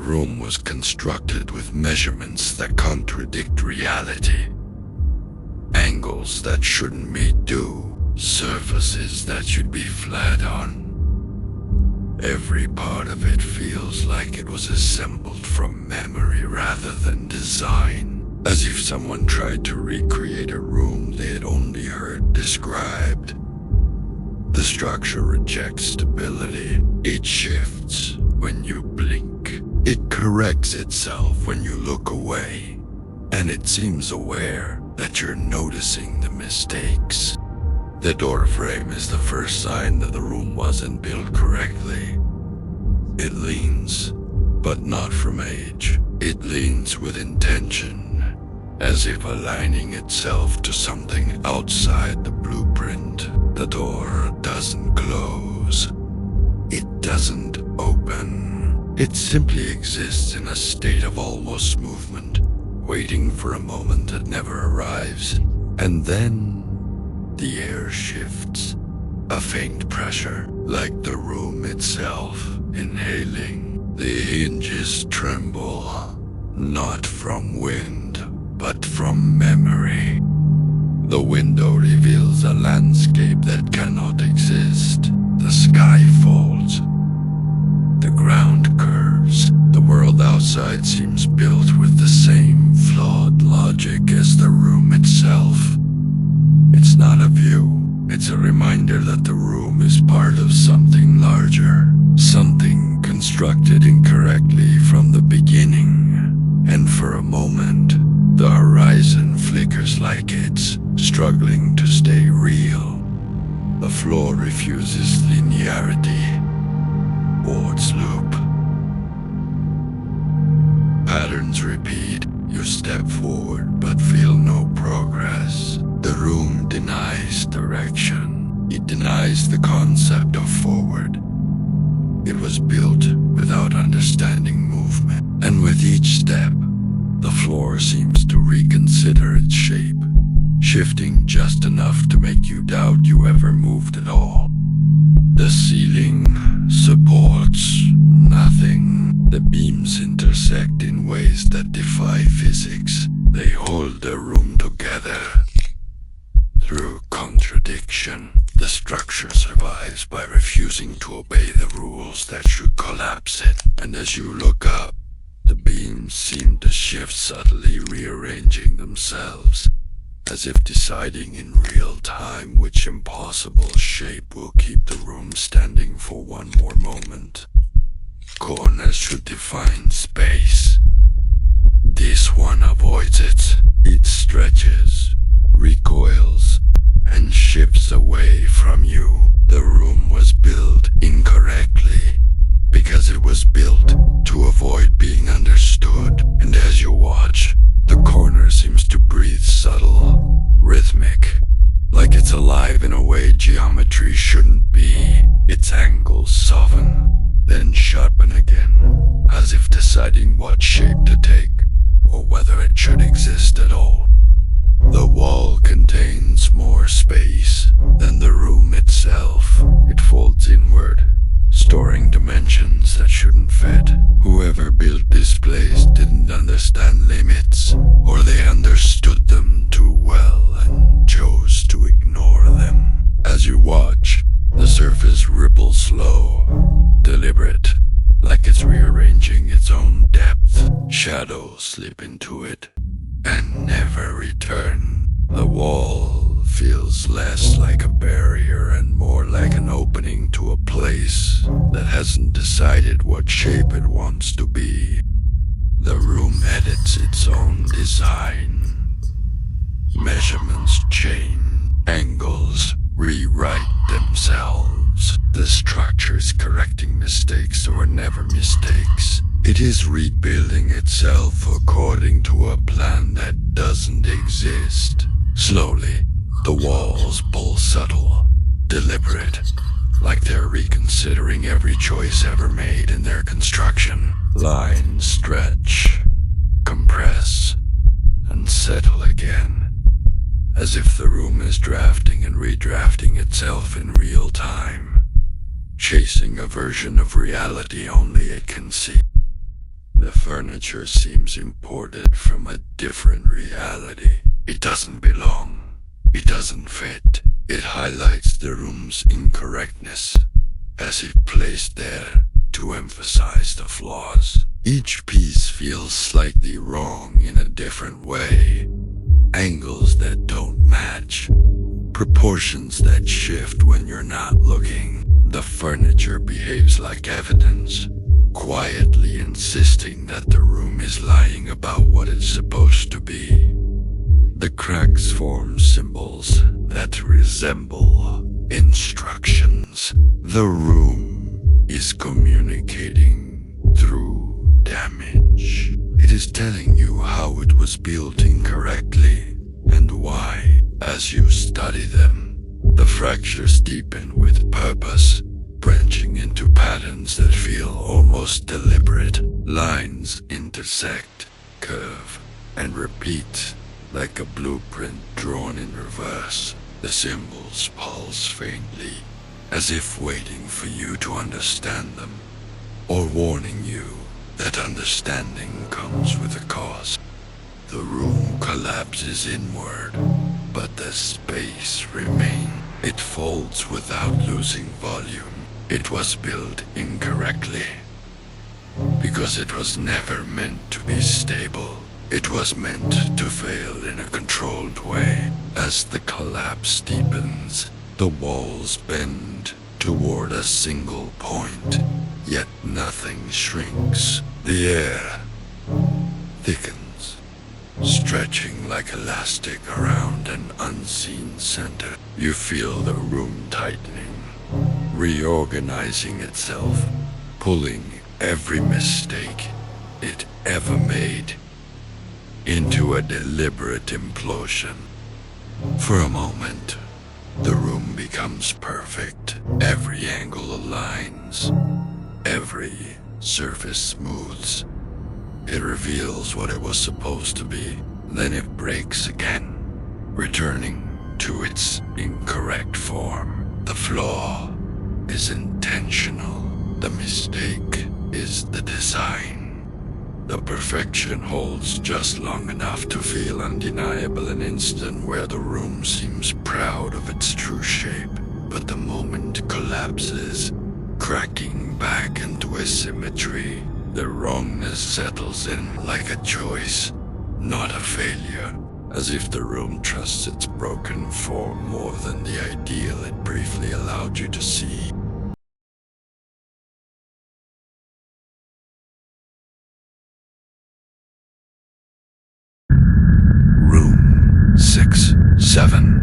room was constructed with measurements that contradict reality. Angles that shouldn't meet due, surfaces that should be flat on. Every part of it feels like it was assembled from memory rather than design, as if someone tried to recreate a room they had only heard described. The structure rejects stability. It shifts when you blink. It corrects itself when you look away. And it seems aware that you're noticing the mistakes. The door frame is the first sign that the room wasn't built correctly. It leans, but not from age. It leans with intention, as if aligning itself to something outside the blueprint. The door doesn't close. It doesn't open. It simply exists in a state of almost movement, waiting for a moment that never arrives. And then the air shifts, a faint pressure, like the room itself inhaling. The hinges tremble, not from wind, but from memory. The window reveals a landscape that cannot exist. The sky folds. The ground curves. The world outside seems built with the same flawed logic as the room itself. It's not a view. It's a reminder that the room is part of something larger. Something constructed incorrectly from the beginning. And for a moment, the horizon flickers like it's struggling to stay real. The floor refuses linearity. Boards loop. Patterns repeat. You step forward but feel no progress. The room denies direction. It denies the concept of forward. It was built without understanding movement. And with each step, the floor seems to reconsider its shape, shifting just enough to make you doubt you ever moved at all. The ceiling supports nothing. The beams intersect in ways that defy physics. They hold the room together through contradiction. The structure survives by refusing to obey the rules that should collapse it. And as you look up, the beams seem to shift, subtly rearranging themselves, as if deciding in real time which impossible shape will keep the room standing for one more moment. Corners should define space. This one avoids it. It stretches, recoils, and shifts away from you. The room was built incorrectly because it was built to avoid being understood. And as you watch, the corner seems to breathe subtle, rhythmic, like it's alive in a way geometry shouldn't be. Its angles soften, then sharpen again, as if deciding what shape to take, or whether it should exist at all. The wall contains more space than the room itself. It folds inward, storing dimensions that shouldn't fit. Whoever built this place didn't understand limits, or they understood them too well and chose to ignore them. As you watch, the surface ripples slow, deliberate, like it's rearranging its own depth. Shadows slip into it and never return. The wall feels less like a barrier and more like an opening to a place that hasn't decided what shape it wants to be. The room edits its own design. Measurements change, angles rewrite themselves. The structure is correcting mistakes that were never mistakes. It is rebuilding itself according to a plan that doesn't exist. Slowly, the walls pull subtle, deliberate, like they're reconsidering every choice ever made in their construction. Lines stretch, compress, and settle again, as if the room is drafting and redrafting itself in real time, chasing a version of reality only it can see. The furniture seems imported from a different reality. It doesn't belong. It doesn't fit. It highlights the room's incorrectness, as if placed there to emphasize the flaws. Each piece feels slightly wrong in a different way. Angles that don't match. Proportions that shift when you're not looking. The furniture behaves like evidence, quietly insisting that the room is lying about what it's supposed to be. The cracks form symbols that resemble instructions. The room is communicating through damage. It is telling you how it was built incorrectly and why. As you study them, the fractures deepen with purpose, branching into patterns that feel almost deliberate. Lines intersect, curve, and repeat like a blueprint drawn in reverse. The symbols pulse faintly, as if waiting for you to understand them, or warning you that understanding comes with a cost. The room collapses inward, but the space remains. It folds without losing volume. It was built incorrectly, because it was never meant to be stable. It was meant to fail in a controlled way. As the collapse deepens, the walls bend toward a single point, yet nothing shrinks. The air thickens, stretching like elastic around an unseen center. You feel the room tightening, reorganizing itself, pulling every mistake it ever made into a deliberate implosion. For a moment, the room becomes perfect. Every angle aligns, every surface smooths. It reveals what it was supposed to be, then it breaks again, returning to its incorrect form. The flaw is intentional. The mistake is the design. The perfection holds just long enough to feel undeniable, an instant where the room seems proud of its true shape. But the moment collapses, cracking back into asymmetry. The wrongness settles in like a choice, not a failure, as if the room trusts its broken form more than the ideal it briefly allowed you to see. Room 6-7.